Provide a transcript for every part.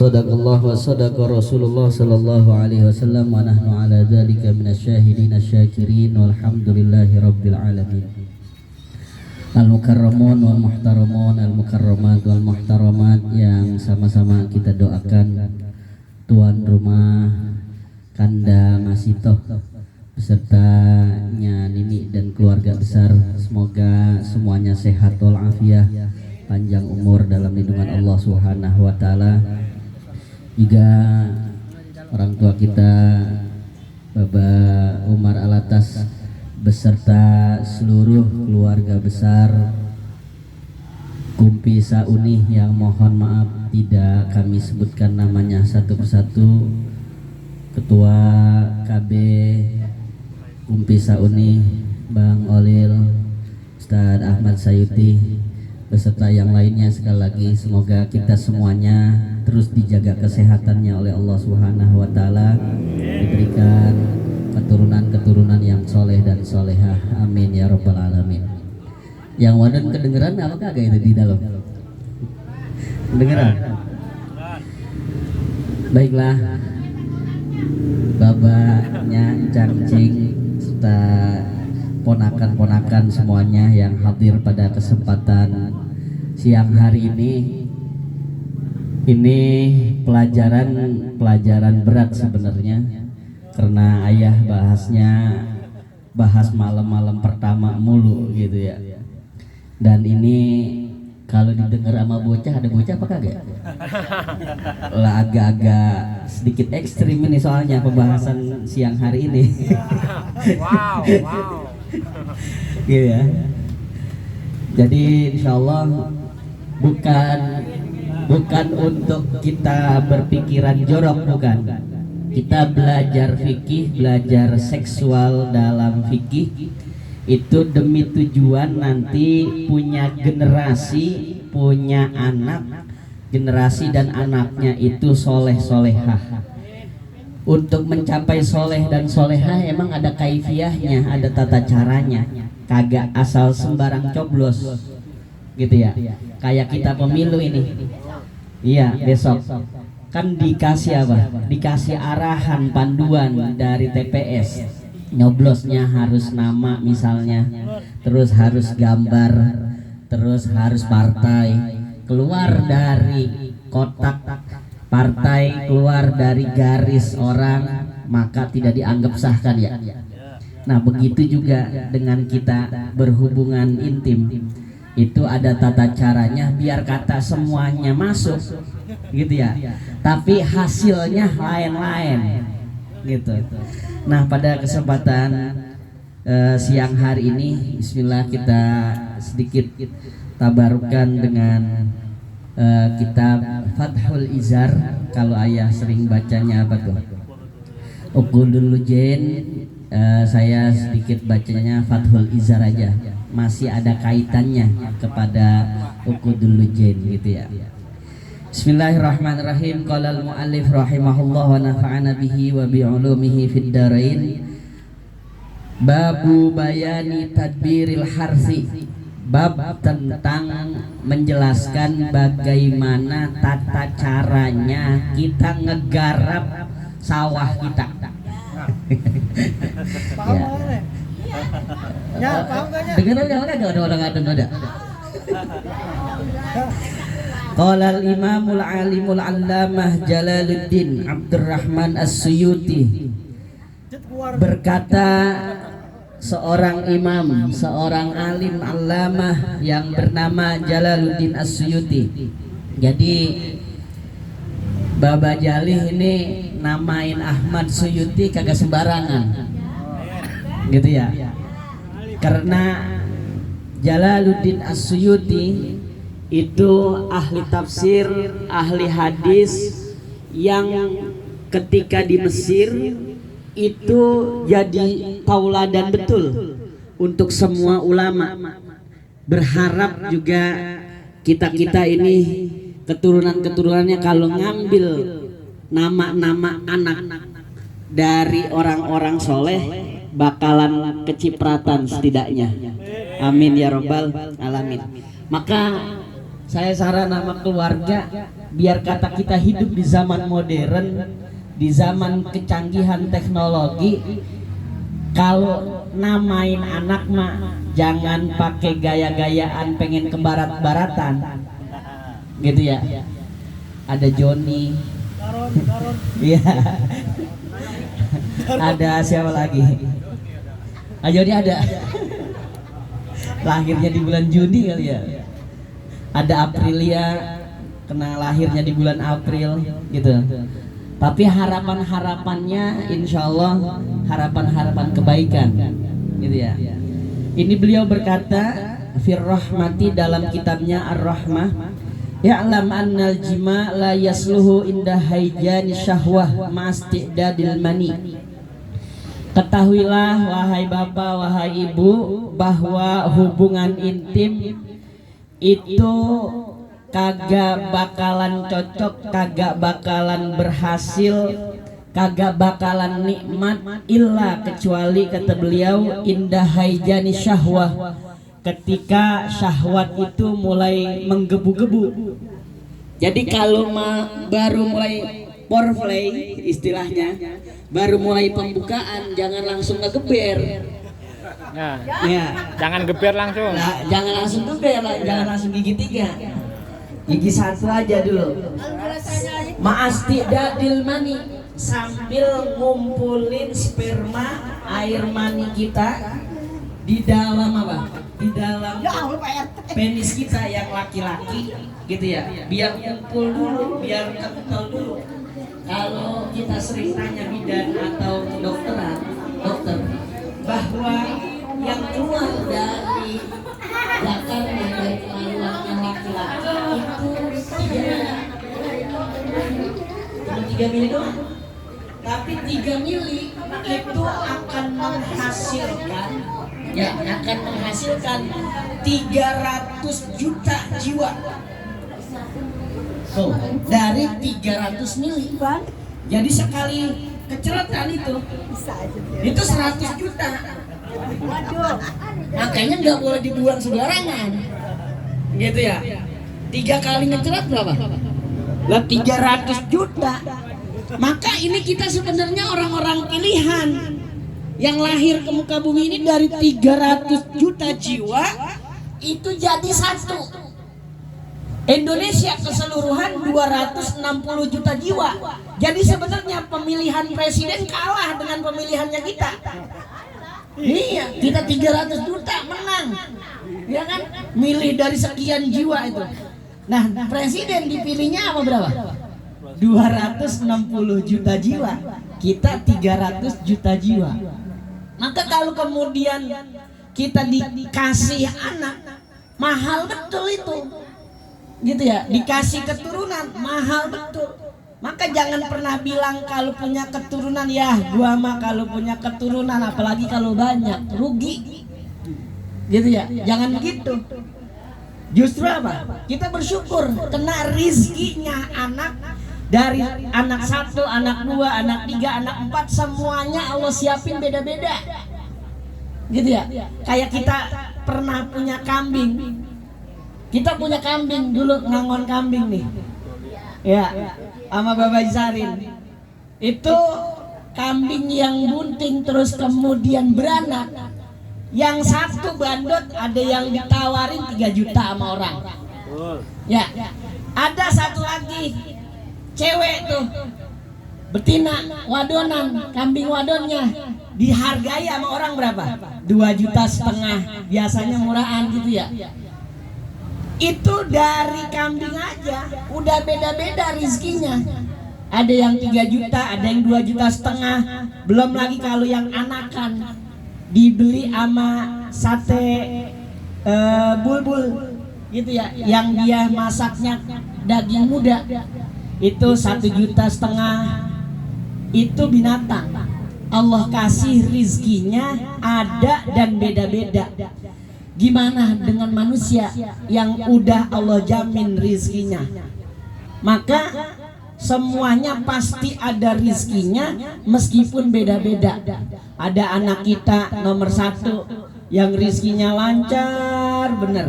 Sadaqallah wa sadaqa Rasulullah sallallahu alaihi wasallam wa nahnu ala dzalika minasyahidin asyakirin walhamdulillahi rabbil alamin. Al-mukarramun wal muhtaramun, al-mukarramat wal muhtaramat yang sama-sama kita doakan tuan rumah Kanda Masitoh beserta Nyanini dan keluarga besar, semoga semuanya sehat walafiat, panjang umur dalam lindungan Allah Subhanahu wa taala. Juga orang tua kita Bapak Umar Alatas beserta seluruh keluarga besar Kumpi Sauni yang mohon maaf tidak kami sebutkan namanya satu persatu. Ketua KB Kumpi Sauni Bang Olil, Ustadz Ahmad Sayuti beserta yang lainnya, sekali lagi semoga kita semuanya terus dijaga kesehatannya oleh Allah Subhanahu wa taala, diberikan keturunan-keturunan yang soleh dan solehah, amin ya rabbal alamin. Yang wadah kedengeran apa kagak itu di dalam? Kedengeran? Baiklah, babanya cangcing serta ponakan-ponakan semuanya yang hadir pada kesempatan siang hari ini pelajaran berat sebenarnya, karena ayah bahas malam-malam pertama mulu gitu ya. Dan ini kalau didengar sama bocah, ada bocah apa kagak? Lah agak-agak sedikit ekstrim ini soalnya pembahasan siang hari ini. Wow. Gitu ya. Jadi insyaallah bukan untuk kita berpikiran jorok, bukan. Kita belajar fikih, belajar seksual dalam fikih itu demi tujuan nanti punya generasi, punya anak, generasi dan anaknya itu soleh solehah. Untuk mencapai soleh dan solehah emang ada kaifiahnya, ada tata caranya, kagak asal sembarang coblos gitu ya. Kayak kita pemilu ini, iya besok kan dikasih apa? Dikasih arahan panduan dari TPS. Nyoblosnya harus nama misalnya, terus harus gambar, terus harus partai, keluar dari kotak partai, keluar dari garis orang, maka tidak dianggap sah kan ya. Nah begitu juga dengan kita berhubungan intim, itu ada tata caranya biar kata semuanya masuk gitu ya, tapi hasilnya lain-lain gitu. Nah pada kesempatan siang hari ini, bismillah kita sedikit tabarukan dengan kitab Fathul Izar. Kalau ayah sering bacanya apa tuh? Uqudul Lujain, saya sedikit bacanya Fathul Izar aja, masih ada kaitannya kepada Uqudul Lujain gitu ya. Bismillahirrahmanirrahim. Qala al-muallif rahimahullah wa nafa'ana bihi wa bi'ulumihi fid dharain. Babu bayani tadbiril harsi, bab tentang menjelaskan bagaimana tata caranya kita ngegarap sawah kita. Ya. Dengar enggak ada orang ada. Qala al-imamul alimul allamah Jalaluddin Abdurrahman As-Suyuti, berkata seorang imam, seorang alim allamah yang bernama Jalaluddin As-Suyuti. Jadi Baba Jalih ini namain Ahmad Suyuti kagak sembarangan gitu ya, karena Jalaluddin As-Suyuti itu ahli tafsir, ahli hadis yang ketika di Mesir itu jadi tauladan betul untuk semua ulama. Berharap juga kita ini keturunan-keturunannya kalau ngambil nama-nama anak dari orang-orang soleh bakalan kecipratan setidaknya. Amin ya robbal alamin. Maka saya saran sama keluarga, biar kata kita hidup di zaman modern, di zaman kecanggihan teknologi, kalau namain anak mah jangan pakai gaya-gayaan pengen ke barat-baratan, gitu ya. Ada Joni, iya. Ada siapa lagi? Joni ada. Lahirnya di bulan Juni kali ya. Ada Aprilia, kena lahirnya di bulan April gitu. Tapi harapan-harapannya insya Allah harapan-harapan kebaikan gitu ya. Ini beliau berkata Firrahmati dalam kitabnya Ar-Rahmah, ya'lam annal jima la yasluhu inda haijani syahwah ma'astidadil mani. Ketahuilah wahai bapak, wahai ibu, bahwa hubungan intim itu kagak bakalan cocok, kagak bakalan berhasil, kagak bakalan nikmat illa kecuali kata beliau indah haijani syahwah, ketika syahwat itu mulai menggebu-gebu. Jadi kalau baru mulai foreplay istilahnya, baru mulai pembukaan, jangan langsung ngegeber. Ya. Jangan geber langsung. Nah, jangan langsung geber, jangan langsung gigi 3. Gigi 1 aja dulu. Ma'astidadil mani, sambil ngumpulin sperma air mani kita di dalam apa? Di dalam penis kita yang laki-laki gitu ya. Biar kumpul dulu, biar kental dulu. Kalau kita sering tanya bidan atau dokter bahwa yang keluar dari belakang dari kemaluannya laki-laki itu 3 mili doang. Tapi 3 mili itu akan menghasilkan 300 juta jiwa. So, dari 300 mili. Jadi sekali kecerotan itu 100 juta. Makanya nggak boleh dibuang sembarangan, gitu ya. 3 kali ngecerat berapa? Lah 300 juta. Maka ini kita sebenarnya orang-orang pilihan yang lahir ke muka bumi ini dari 300 juta jiwa itu jadi satu. Indonesia keseluruhan 260 juta jiwa. Jadi sebenarnya pemilihan presiden kalah dengan pemilihannya kita. Iya, kita 300 juta menang. Ya kan? Milih dari sekian jiwa itu. Nah, presiden dipilihnya apa berapa? 260 juta jiwa. Kita 300 juta jiwa. Maka kalau kemudian kita dikasih anak, mahal betul itu. Gitu ya, dikasih keturunan mahal betul. Maka jangan pernah bilang kalau punya keturunan, ya gua mah kalau punya keturunan apalagi kalau banyak rugi. Gitu ya, jangan gitu. Justru apa? Kita bersyukur kena rizkinya anak, dari anak 1, anak 2, anak 3, anak 4, semuanya Allah siapin beda-beda. Gitu ya. Kayak kita pernah punya kambing. Kita punya kambing dulu, ngangon kambing nih. Ya, sama Bapak Isarin. Itu kambing yang bunting terus kemudian beranak. Yang 1 bandot ada yang ditawarin 3 juta sama orang. Ya, ada 1 lagi cewek tuh, betina, wadonan, kambing wadonnya dihargai sama orang berapa? 2,5 juta, biasanya murahan gitu ya. Itu dari kambing aja udah beda-beda rizkinya. Ada yang 3 juta, ada yang 2,5 juta. Belum lagi kalau yang anakan dibeli sama sate bulbul gitu ya, yang dia masaknya daging muda, itu 1,5 juta. Itu binatang. Allah kasih rizkinya ada dan beda-beda. Gimana dengan manusia yang udah Allah jamin rizkinya? Maka semuanya pasti ada rizkinya meskipun beda-beda. Ada anak kita nomor 1 yang rizkinya lancar bener,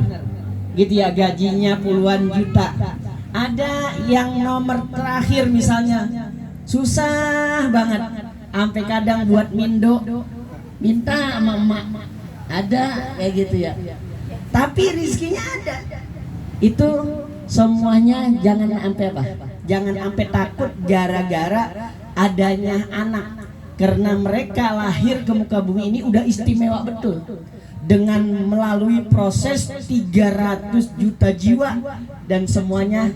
gitu ya, gajinya puluhan juta. Ada yang nomor terakhir misalnya susah banget, sampai kadang buat mindo minta sama emak, ada kayak gitu ya. Tapi rizkinya ada. Itu semuanya jangan sampai apa? Jangan sampai takut gara-gara adanya anak. Karena mereka lahir ke muka bumi ini udah istimewa betul. Dengan melalui proses 300 juta jiwa dan semuanya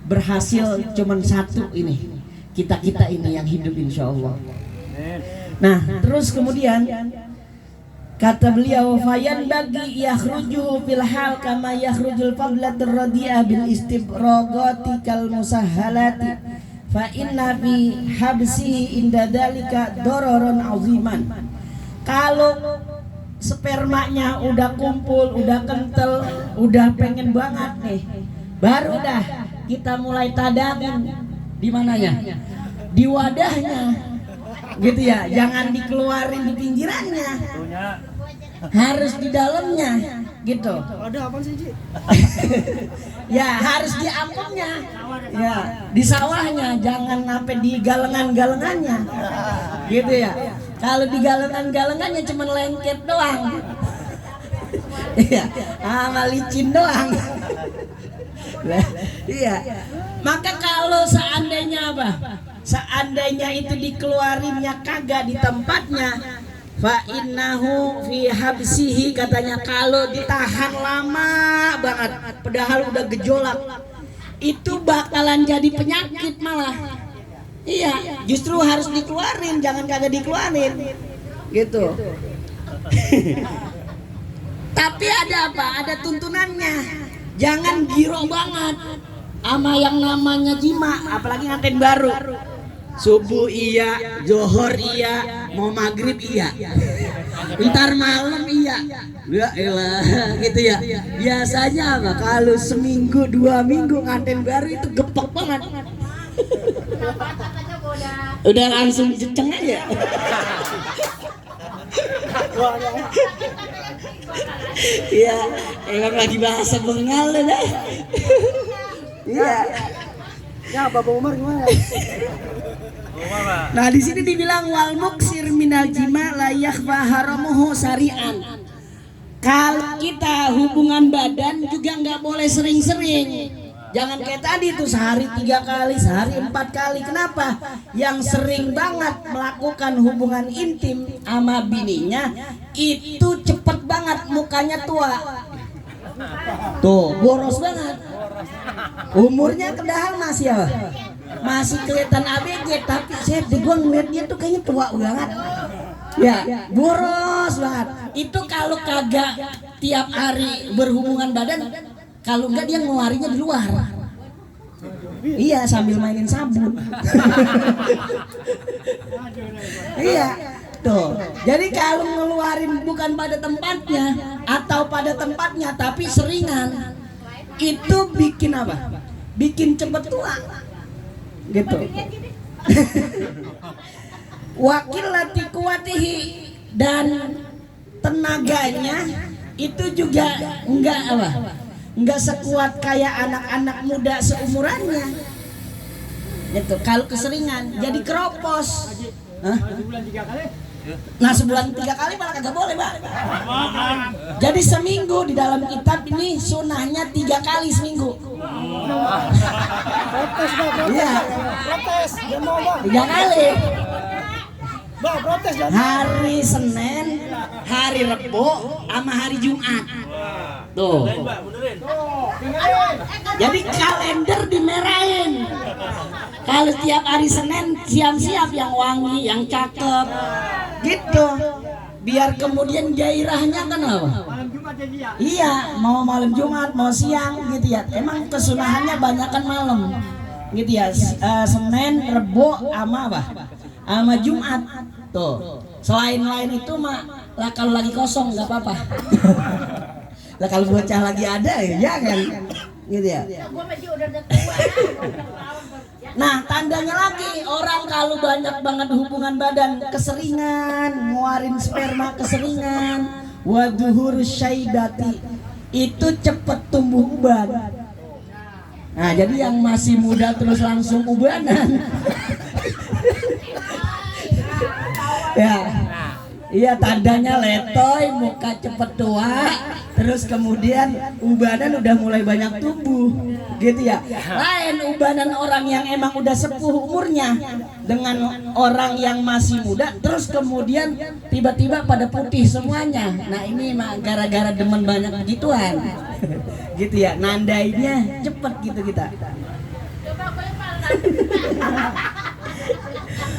berhasil cuman satu ini. Kita-kita ini yang hidup insya Allah. Nah, terus kemudian kata beliau, fayan bagi yakhruju fil hal kama yakhrujul fadlatur radiah bil istibrogati kal musahhalati fa inna fi habsihi inda dalika dororon aziman. Kalau spermanya udah kumpul, udah kental, udah pengen banget nih, baru dah kita mulai tadabur. Di mananya? Di wadahnya, gitu ya. Jangan dikeluarin di pinggirannya, harus di dalamnya, gitu. Ada apa sih, Ji? Ya harus di ampungnya, ya di sawahnya, jangan sampai di galengan-galengannya, gitu ya. Kalau di galengan-galengannya cuma lengket doang, iya, sama licin doang. Iya. Maka kalau seandainya apa? Seandainya itu dikeluarinnya kagak di tempatnya, fa innahu fi habsihi, katanya kalau ditahan lama banget padahal udah gejolak, itu bakalan jadi penyakit malah. Iya, justru harus dikeluarin, jangan kagak dikeluarin. Gitu. Tapi ada apa? Ada tuntunannya. Jangan giro banget sama yang namanya jima, apalagi nganten baru. Subuh iya, zohor iya, mau maghrib iya, ntar malam iya. Ya elah, gitu ya. Biasanya apa? Kalau seminggu 2 minggu nganten baru itu gepek banget. Udah langsung jeceng aja. Iya, emang lagi bahasa Bengal dah. Iya. Ya, Bapak Umar gimana? Nah, di sini dibilang wal muksir minal jima la yakhfa haramuhu syari'an. Kalau kita hubungan badan juga nggak boleh sering-sering. Jangan kayak tadi tuh sehari 3 kali, sehari 4 kali. Kenapa? Yang sering banget melakukan hubungan intim sama bininya itu cepet banget mukanya tua. Tuh, boros banget. Umurnya padahal masih apa? Masih kelihatan ABG, tapi saya gue ngeliat dia tuh kayaknya tua banget. Ya, boros banget. Itu kalau kagak tiap hari berhubungan badan, kalau enggak dia ngeluarinnya di luar. Iya, sambil mainin sabun. Iya, tuh. Jadi kalau ngeluarin bukan pada tempatnya atau pada tempatnya tapi seringan, itu bikin apa? Bikin cepet tua. Gitu. Wakil lati kuatihi, dan tenaganya itu juga enggak apa? Enggak sekuat kayak anak-anak muda seumurannya. Itu kalau keseringan jadi keropos. Hah? Nah, sebulan 3 kali malah kagak boleh, Pak. Jadi seminggu di dalam kitab ini sunahnya 3 kali seminggu. Protes, Bang, protes. Iya. Protes, dia mau, Bang. 3 kali. Bang, protes jangan. Hari Senin, hari Rebo, sama hari Jumat. Tuh. Jadi kalender dimerahin. Kalau setiap hari Senin siap-siap yang wangi, yang cakep, gitu. Biar kemudian gairahnya kan apa? Iya, mau malam Jumat, mau siang, gitu ya. Emang kesunahannya banyakan malam, gitu ya. Senin, Rebo, sama apa? Sama Jumat. Tuh. Selain itu mah, lah kalau lagi kosong nggak apa-apa. Lah kalau bocah lagi ada ya jangan, gitu ya. Nah, tandanya lagi orang kalau banyak banget hubungan badan, keseringan, ngeluarin sperma keseringan, wadhuhur syaibati, itu cepet tumbuh uban. Nah, jadi yang masih muda terus langsung ubanan. Ya, iya tandanya letoy, muka cepet tua, terus kemudian ubanan udah mulai banyak tumbuh, gitu ya. Lain ubanan orang yang emang udah sepuh umurnya dengan orang yang masih muda, terus kemudian tiba-tiba pada putih semuanya. Nah ini mah gara-gara demen banyak begituan, gitu ya. Nandainya cepet gitu kita.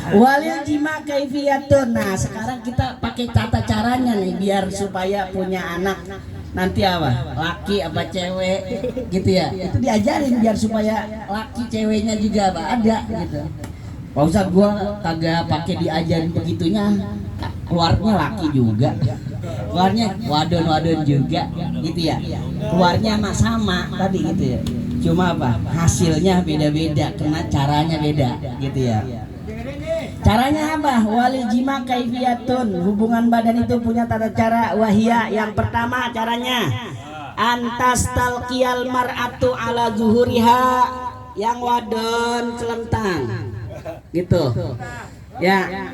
Walil jima kaifiyatun. Nah sekarang kita pakai tata caranya nih biar supaya punya anak nanti apa, laki apa cewek gitu ya. Itu diajarin biar supaya laki ceweknya juga apa ada gitu. Pak Ustadz gua kagak pakai diajarin begitunya, keluarnya laki juga, keluarnya wadon juga gitu ya. Keluarnya mah sama tadi gitu ya. Cuma apa, hasilnya beda-beda karena caranya beda gitu ya. Caranya apa? Walil jima kaifiyatun. Hubungan badan itu punya tata cara. Wahia, yang pertama caranya antas talqiyal mar'atu ala zuhuriha. Yang wadon celentang gitu ya,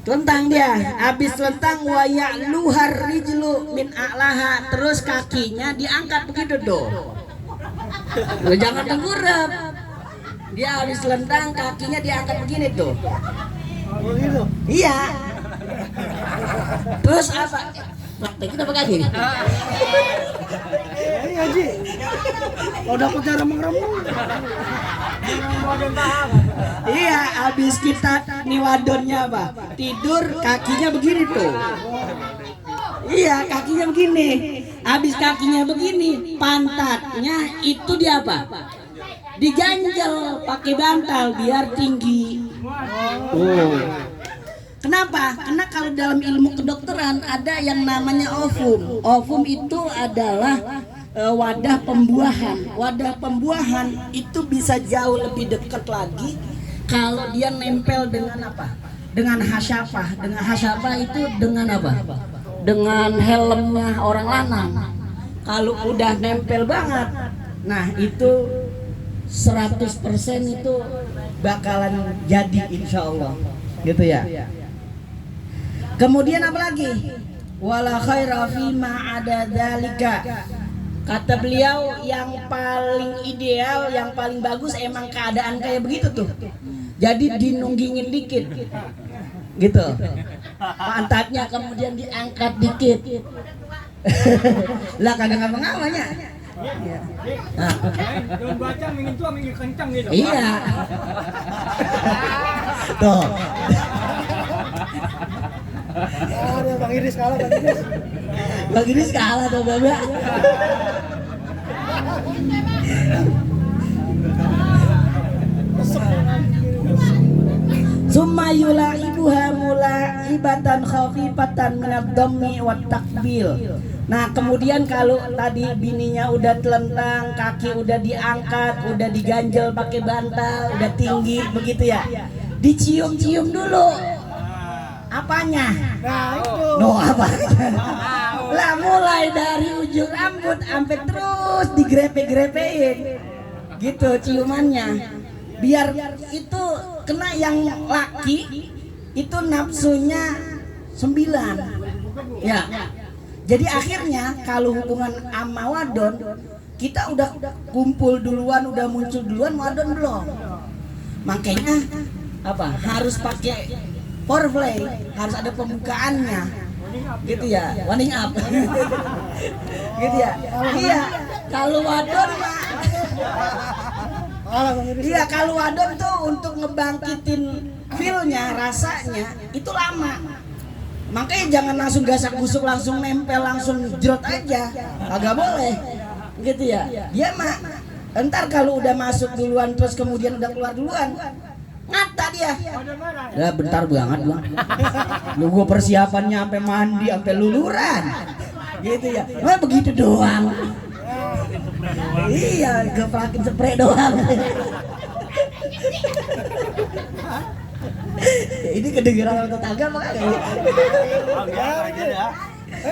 celentang dia. Habis celentang waya luhar rijlu min a'laha. Terus kakinya diangkat begitu tuh. Lo jangan tengkurap. Dia habis celentang kakinya diangkat begini tuh. Begitu. Iya. Terus apa? Praktekin apa kaki? Iya Ji. Kalau dapat cara mengeremung. Iya, habis kita nih wadonnya apa? Tidur kakinya begini tuh. Iya, kakinya begini. Habis kakinya begini, pantatnya itu dia apa? Diganjel pakai bantal biar tinggi. Oh. Kenapa? Karena kalau dalam ilmu kedokteran ada yang namanya ovum. Ovum itu adalah wadah pembuahan. Wadah pembuahan itu bisa jauh lebih dekat lagi kalau dia nempel dengan apa? Dengan hasyafah. Dengan hasyafah itu dengan apa? Dengan helmnya orang lanang. Kalau udah nempel banget, nah itu 100% itu bakalan jadi insya Allah, gitu ya. Kemudian apa lagi? Wala khaira fima ada dzalika. Kata beliau yang paling ideal, yang paling bagus emang keadaan kayak begitu tuh. Jadi dinunggingin dikit, gitu. Pantatnya kemudian diangkat dikit. Lah kagak ngapa-ngapanya. Iya. Nah. Jangan baca mingin tua mingin kencang gitu. Iya. Tuh. Oh, dia Bang Iris kalah, Bang Iris. Bang Iris kalah tuh Bapak. Summa yulaibuha mulaibatan khafifatan minad dhammi wat takbil. Nah kemudian kalau tadi bininya udah telentang, kaki udah diangkat, udah diganjel pakai bantal, udah tinggi begitu ya, dicium-cium dulu. Apanya? Nah itu. No apa? Lah mulai dari ujung rambut sampai terus digrepe-grepein, gitu ciumannya. Biar itu kena yang laki itu nafsunya 9 ya. Jadi akhirnya kalau hubungan sama wadon kita udah kumpul duluan, udah muncul duluan, wadon belum. Makanya apa? Harus pakai foreplay, harus ada pembukaannya, gitu ya, warning up, gitu ya. Iya, kalau wadon mah. Iya, kalau wadon tuh untuk ngebangkitin feel-nya, rasanya itu lama. Makanya jangan langsung gasak-gusuk, langsung nempel, langsung jrot aja. Agak boleh. Gitu ya. Dia mah entar kalau udah masuk duluan terus kemudian udah keluar duluan, ngata dia. Ya bentar banget Bang. Lu gua persiapannya sampai mandi, sampai luluran. Gitu ya. Nah, begitu doang. Iya, geprakin spray doang. Ini kedengeran tetangga apa kagak?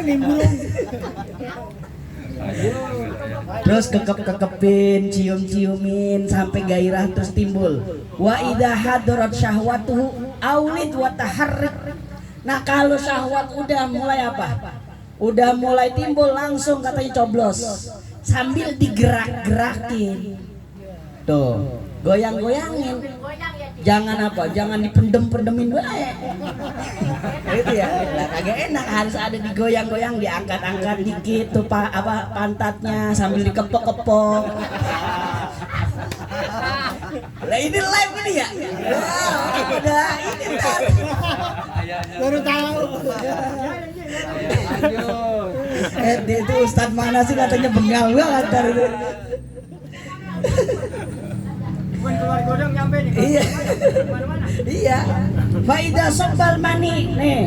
Nimbrung. Terus kekep-kekepin, cium-ciumin sampai gairah terus timbul. Wa idza hadarat syahwatuhu aulid wa taharrik. Nah, kalau syahwat udah mulai apa? Udah mulai timbul langsung katanya coblos sambil digerak-gerakin. Tuh, goyang-goyangin. Jangan apa? Jangan dipendem-pendemin bae. Itu ya. Lah kagak enak, harus ada digoyang-goyang, diangkat-angkat dikit tuh pantatnya sambil dikepok-kepok. Lah ini live ini ya? Udah ini kan. Baru tahu. Itu Ustadz mana sih katanya bengal banget dari itu. Bukan keluar godong nyampe nih. Iya. Iya. Faida sobbal mani nih.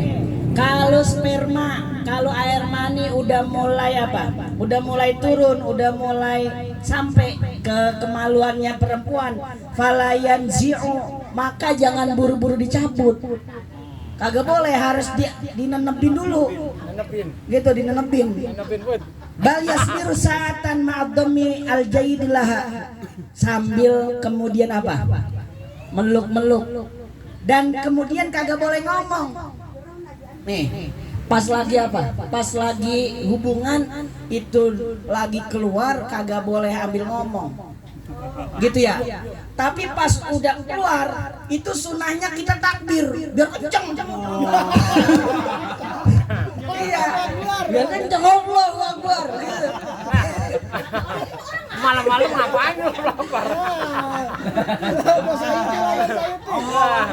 Kalau sperma, kalau air mani udah mulai apa? Udah mulai turun, udah mulai sampai ke kemaluannya perempuan. Falayan zi'u, maka jangan buru-buru dicabut. Kagak boleh, harus dinenepin dulu. Gitu, dinenepin. Bal yasbiru sa'atan ma'adami al-jaidillah, sambil kemudian apa? Meluk-meluk. Dan kemudian kagak boleh ngomong. Nih, pas lagi apa? Pas lagi hubungan itu lagi keluar kagak boleh ambil ngomong. Gitu ya. Tapi pas udah keluar itu sunahnya kita takbir biar kenceng. Iya, biar kenceng, Allahu Akbar. Malam-malam ngapain lu lapar?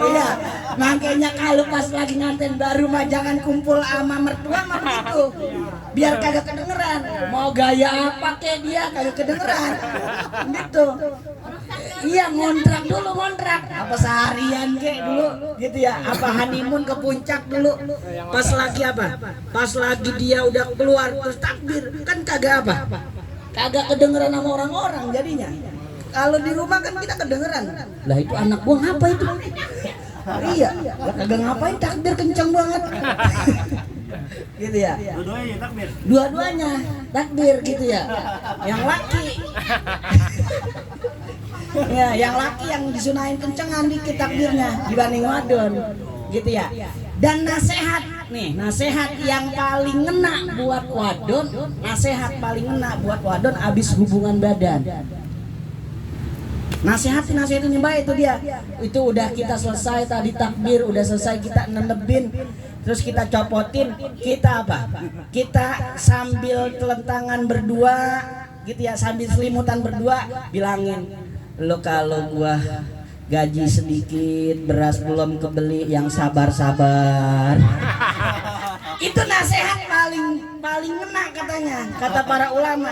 Iya, makanya kalau pas lagi nganten baru mah jangan kumpul sama mertua mah begitu. Biar kagak kedengeran. Mau gaya apa kek dia kagak kedengeran. Gitu. Iya, ngontrak dulu, ngontrak. Apa seharian kek dulu gitu ya. Apa honeymoon ke puncak dulu. Pas lagi apa? Pas lagi dia udah keluar terus takbir. Kan kagak apa? Kagak kedengeran sama orang-orang jadinya. Kalau di rumah kan kita kedengeran. Lah itu anak gua ngapa itu? Iya, lah kagak ngapain, takbir kenceng banget. Gitu ya. Dua-duanya takbir. Dua-duanya takbir gitu ya. Yang laki. Ya, yang laki yang disunahin kencengan dikit takbirnya dibanding wadon. Gitu ya. Dan nasihat nih, nasihat yang paling ngena buat wadon, nasihat paling ngena buat wadon abis hubungan badan. Nasihatin baik itu dia. Itu udah kita selesai tadi takbir, udah selesai kita nenebin, terus kita copotin, kita apa? Kita sambil telentangan berdua, gitu ya, sambil selimutan berdua, bilangin, lo kalau gua gaji sedikit, beras belum kebeli, yang sabar-sabar. Itu nasihat paling ngena katanya, kata para ulama.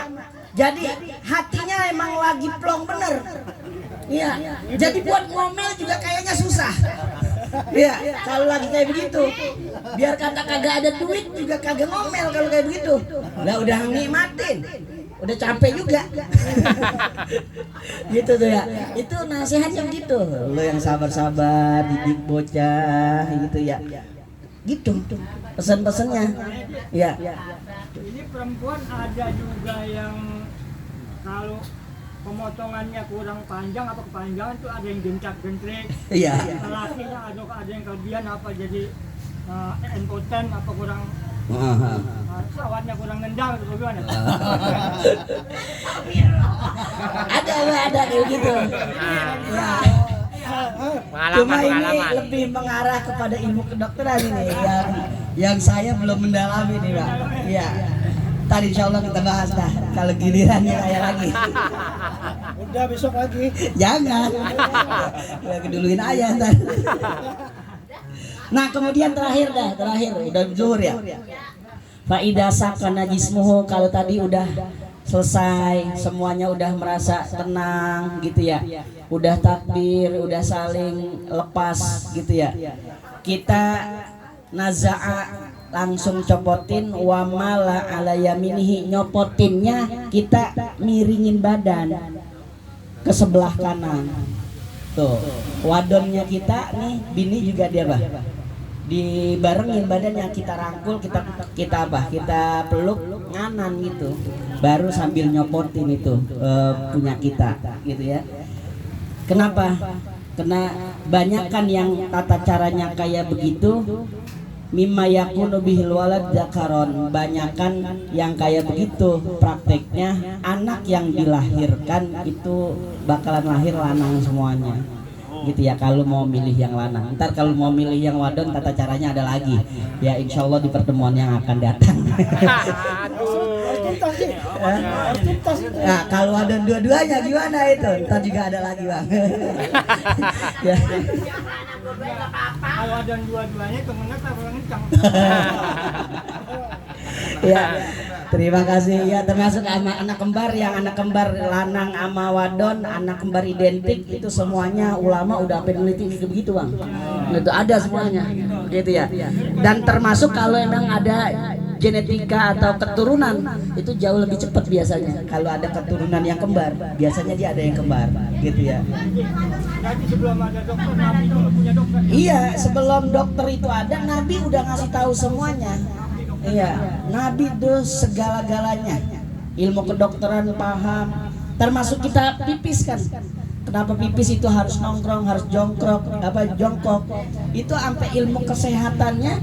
Jadi hatinya emang lagi plong bener. Iya, jadi buat ngomel juga kayaknya susah. Iya, kalau lagi kayak begitu, biar kata kagak ada duit juga kagak ngomel kalau kayak begitu. Lah udah nikmatin, udah capek juga. Gitu tuh ya. Itu nasihatnya gitu. Lo yang sabar-sabar, didik bocah gitu ya. Gitu pesan-pesannya. Ya. Ini perempuan ada juga yang kalau pemotongannya kurang panjang apa kepanjangan tuh ada yang gencak-gencrik. Iya. Lakinya ada yang kelebihan apa jadi impoten apa kurang sawatnya kurang nendang gitu gimana? Ada kayak gitu. Ya. Cuma ini lebih mengarah kepada ilmu kedokteran ini yang saya belum mendalami nih, Pak. Iya. Tadi insya Allah kita bahas dah kalau gilirannya kayak lagi. Udah besok lagi. Jangan. Ya keduluin aja ntar. Nah kemudian terakhir udah zuhur ya. Faida sakana jismuhu, kalau tadi udah selesai semuanya, udah merasa tenang gitu ya, udah takbir, udah saling lepas gitu ya, kita naza'a langsung copotin, wamala ala yaminihi, nyopotinnya kita miringin badan ke sebelah kanan. Tuh wadonnya kita nih, bini juga dia bah dibarengin badannya, kita rangkul, kita peluk nganan gitu, baru sambil nyopotin itu punya kita gitu ya. Kenapa? Karena banyak kan yang tata caranya kayak begitu, mimma yakunu bihil walad dzakaron, banyakan yang kayak begitu prakteknya anak yang dilahirkan itu bakalan lahir lanang semuanya gitu ya, kalau mau milih yang lanang. Ntar kalau mau milih yang wadon tata caranya ada lagi ya, insya Allah di pertemuan yang akan datang. Nah kalau ada dua-duanya gimana itu, ntar juga ada lagi bang. Ya. Kalau ada dua-duanya kemenang apa ngencang? Ya, terima kasih ya, termasuk anak kembar, yang anak kembar lanang ama wadon, anak kembar identik itu semuanya ulama udah peneliti begitu bang. Itu ada semuanya, gitu ya. Dan termasuk kalau emang ada genetika atau keturunan itu jauh lebih cepat biasanya. Kalau ada keturunan yang kembar, biasanya dia ada yang kembar, gitu ya. Jadi sebelum ada dokter, Nabi dulu punya dokter. Iya, sebelum dokter itu ada, Nabi udah ngasih tahu semuanya. Iya, Nabi itu segala-galanya, ilmu kedokteran paham, termasuk kita pipis kan. Kenapa pipis itu harus nongkrong, harus jongkok, itu sampai ilmu kesehatannya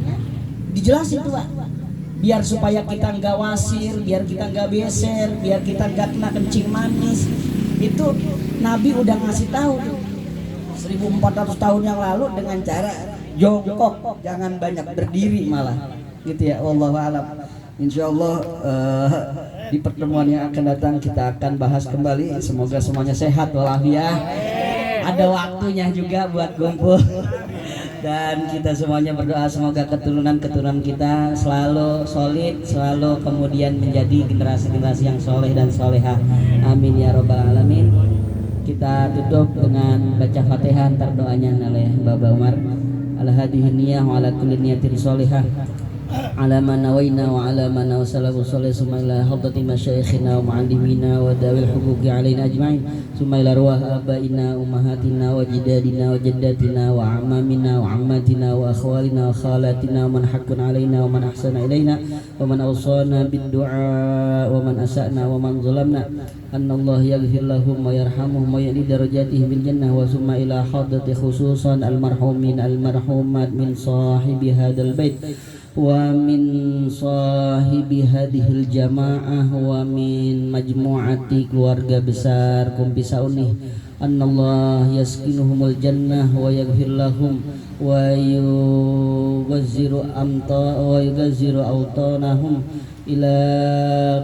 dijelasin tuh Pak. Biar supaya kita nggak wasir, biar kita nggak beser, biar kita nggak kena kencing manis. Itu Nabi udah ngasih tahu tuh 1400 tahun yang lalu dengan cara jongkok, jangan banyak berdiri malah. Gitu ya, wallahu a'lam. Insyaallah di pertemuan yang akan datang kita akan bahas kembali. Semoga semuanya sehat walafiat. Ada waktunya juga buat kumpul. Dan kita semuanya berdoa semoga keturunan kita selalu solid, selalu kemudian menjadi generasi-generasi yang soleh dan solehah. Amin ya robbal alamin. Kita tutup dengan baca Fatihah, antar doanya oleh Bapak Umar. Ala hadhihi niyah wa ala kulli niyatin sholihah. Ala ma nawaina wa ala ma nawsalahu sallallahu ila hadrati masyayikhina wa muallimina wa dawil huquqi alaina ajma'in summa ila ruah abaina ummahatina wa jidadina wa jaddatina wa amamina wa ammatina wa akhwalina wa khalatina wa man haqqun alaina wa man ahsana ilaina wa man awsana bid du'a wa man asa'na wa man zalamna anna Allah yaghfir lahum wa yarhamuhum wa ya'li darajatihim bil jannah wa summa ila hadrati khususan al marhumin al marhumat min sahibi hadzal bait wa min sahibi hadhil jamaah wa min majmu'ati keluarga besar Kumpi Saunih annallah yaskinuhumul jannah wa yaghfir lahum wa yughazziru awtanahum ila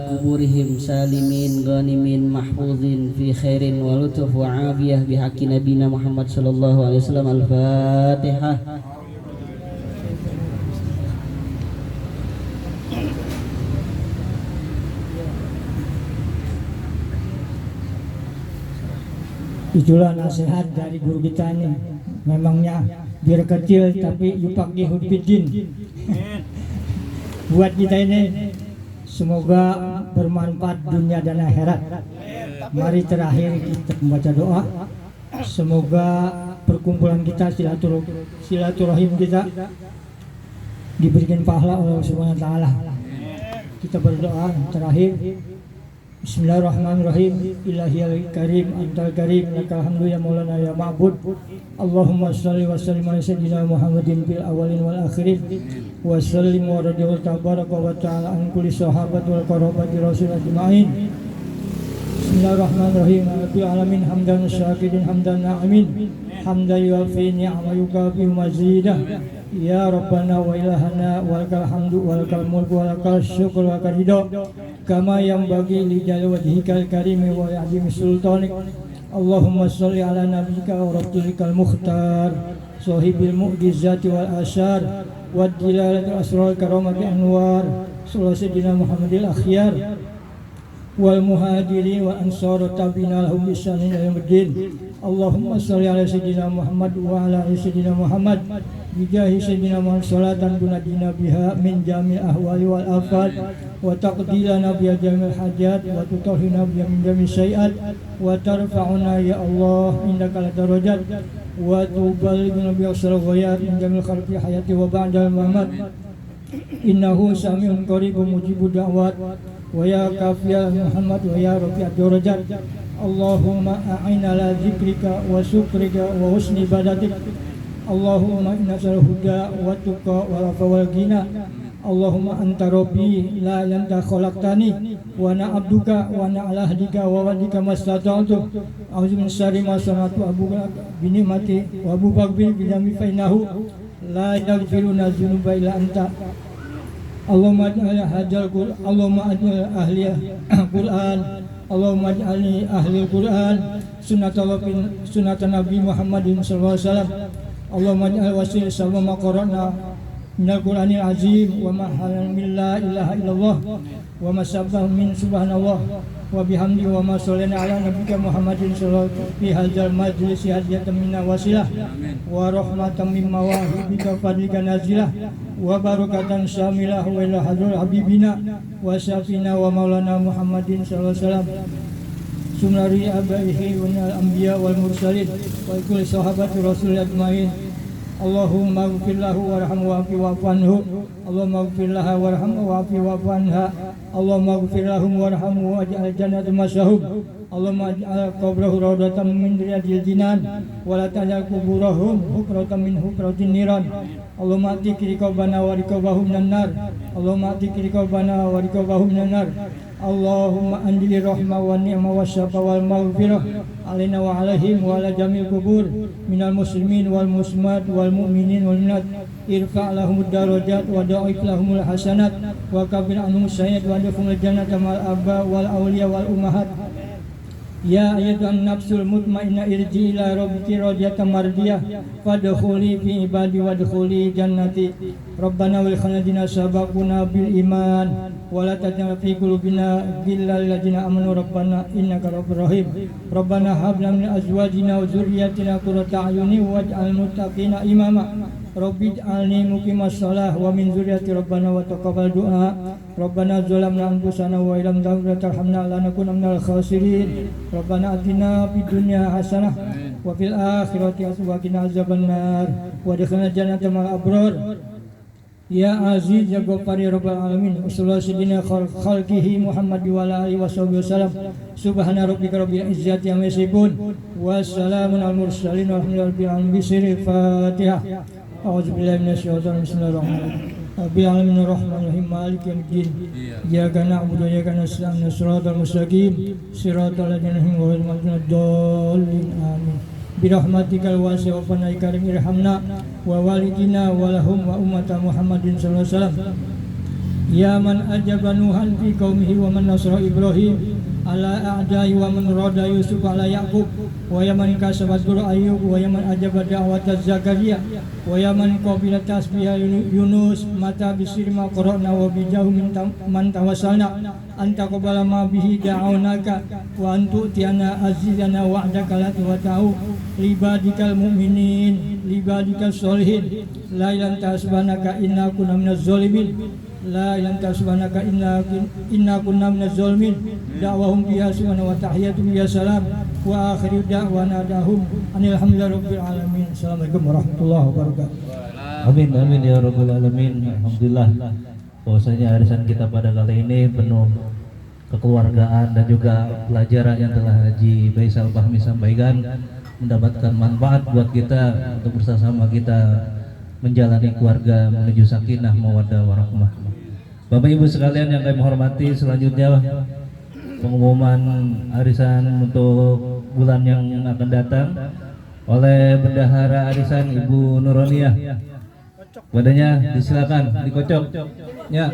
kuburihim salimin ghanimin mahfuzin fi khairin wa lutuf wa afiyah bihaqqi nabiyina Muhammad sallallahu alaihi wasallam. Al-Fatihah. Itulah nasihat dari guru kita ini. Memangnya biar kecil tapi yufaqihul fiddin. Buat kita ini semoga bermanfaat dunia dan akhirat. Mari terakhir kita membaca doa. Semoga perkumpulan kita, silaturahim kita diberikan pahala oleh Allah Subhanahu wa taala. Kita berdoa terakhir. Bismillahirrahmanirrahim. Ilahiyal karim antal karim lakal hamdu ya maulana ya ma'bud. Allahumma shalli wa sallim ala sayyidina Muhammadin fil awalin wal akhirin wa sallim wa radiyallahu tabaraka wa ta'ala an kulli sahabat wal qarabati rasul ajma'in. Bismillahirrahmanirrahim. Rabbil alamin hamdan syakirin hamdan na'imin hamdan yuafi ni'ma yukafi mazidah. Ya Rabbana wa ilahana walakal hamdu walakal mulku walakal syukur walakal ridha kama yang bagi li jalali wajhikal karimi wa azimi sultanik. Allahumma sholli ala nabiyyika wa rasulikal mukhtar sahibil mu'jizati wal asyar wa dilalatil asrar karamati anwar sallallahu sayyidina Muhammadil akhyar wal muhajirin wa ansar tabi'ina lahum bisanin ila yaumiddin. Allahumma sholli ala sayyidina Muhammad wa ala ali sayyidina Muhammad bijahi sayyidina Muhammad salatan tunajina biha min jami' ahwali wal afat وتقضي لنا بها جميع الحاجات وتطهرنا بها من جميع السيئات وترفعنا يا الله عندك الدرجات وتبلغنا بها أقصى الغايات من جميع الخلق في حياتي وبعد الممات إنه سميع قريب مجيب الدعوات ويا كافي محمد ويا رفيع الدرجات اللهم أعنا على ذكرك وشكرك وحسن عبادتك اللهم إنا نسأل الهدى والتقى والعفو والغنى اللهم أنت ربي لا إله إلا أنت خلقتني وأنا عبدك وأنا على عهدك ووعدك ما استطعت أعوذ من شر ما صنعت وأبوء بنعمتي وأبوء بذنبي فإنه لا يغفر الذنوب إلا أنت اللهم اجعل هذا القرآن اللهم اجعل أهل القرآن اللهم اجعلني أهل القرآن سنة نبي محمد صلى الله عليه وسلم اللهم اجعل وسيل سبب ما قرأنا من القرآن العظيم وما حل من لا إله إلا الله وما سبح من سبحان الله وبحمده وما صلينا على نبيك محمد صلى الله عليه وسلم في هذا المجلس هدية منا وسيلة ورحمة من مواهبك وفضلك نازلة وبركة شاملة وإلى حضور حبيبنا وشافينا ومولانا محمد صلى الله عليه وسلم سنري أبائه من الأنبياء والمرسلين وكل صحابة رسول أجمعين اللهم اغفر له وارحمه واعف عنه اللهم اغفر لها وارحمه واعف عنها اللهم اغفر لهم وارحمه واجعل الجنة مسواهم اللهم اجعل قبره روضة من رياض الجنان ولا تجعل قبورهم حفرة من حفرات النيران اللهم اعتق رقابنا ورقابهم من النار اللهم اعتق رقابنا ورقابهم من النار اللهم أنزل الرحمة والنعمة والشفاء والمغفرة علينا وعليهم وعلى جميع القبور من المسلمين والمسلمات والمؤمنين والمؤمنات ارفع لهم الدرجات وضاعف لهم الحسنات وكفر عنهم السيئات وادخلهم الجنة مع الآباء والأولياء والأمهات يا أيتها النفس المطمئنة ارجعي إلى ربك راضية مرضية فادخلي في عبادي وادخلي جنتي ربنا ولخلنا الذين سبقونا بالإيمان ولا تجعل في قلوبنا غلا للذين آمنوا ربنا إنك رؤوف رحيم ربنا هب لنا من أزواجنا وذرياتنا قرة أعين واجعلنا للمتقين إماما ربي اجعلني مقيم الصلاة ومن ذريتي ربنا وتقبل دعاء ربنا ظلمنا أنفسنا وإن لم تغفر وترحمنا لنكن من الخاسرين ربنا آتنا في الدنيا حسنة وفي الآخرة حسنة وقنا عذاب النار وادخلنا الجنة مع الأبرار يا عزيز يا غفار يا رب العالمين وصلى الله سيدنا خلقه محمد وعلى آله وصحبه وسلم سبحان ربك رب العزة عما يصفون والسلام على المرسلين والحمد لله رب العالمين بسر الفاتحة أعوذ بالله من الشيطان بسم الله الرحمن الرحيم رب العالمين الرحمن الرحيم مالك يوم الدين إياك نعبد وإياك نستعين الصراط المستقيم صراط الذين أنعمت عليهم غير المغضوب عليهم الضالين آمين برحمتك الواسع وفضلك الكريم ارحمنا ووالدنا ولهم وأمة محمد صلى الله عليه وسلم يا من أجاب نوحا في قومه ومن نصر إبراهيم على أعدائه ومن رد يوسف على يعقوب ويا من كسبت ضر أيوب ويا من أجاب دعوة زكريا ويا من قبل تسبيح يونس متى بسر ما قرأنا وبجاه من توسلنا أنت قبل ما به دعوناك وأن تؤتينا عزيزنا وعدك لا توتعه لعبادك المؤمنين لعبادك الصالحين لا إله إلا أنت سبحانك إنا كنا من الظالمين لا إله إلا أنت سبحانك إنا كنا من الظالمين دعوهم فيها سبحانه وتحياتهم فيها سلام وآخر دعوانا دعهم أن الحمد لله رب العالمين. Assalamualaikum warahmatullahi wabarakatuh. Amin amin ya rabbal alamin. Alhamdulillah bahwasanya arisan kita pada kali ini penuh kekeluargaan dan juga pelajaran yang telah Haji Faisal Fahmi sampaikan mendapatkan manfaat buat kita untuk bersama kita menjalani keluarga menuju sakinah mawaddah warahmah. Bapak Ibu sekalian yang kami hormati, selanjutnya pengumuman arisan untuk bulan yang akan datang oleh bendahara arisan Ibu Nuroniah. Wadahnya disilakan dikocok. Ya.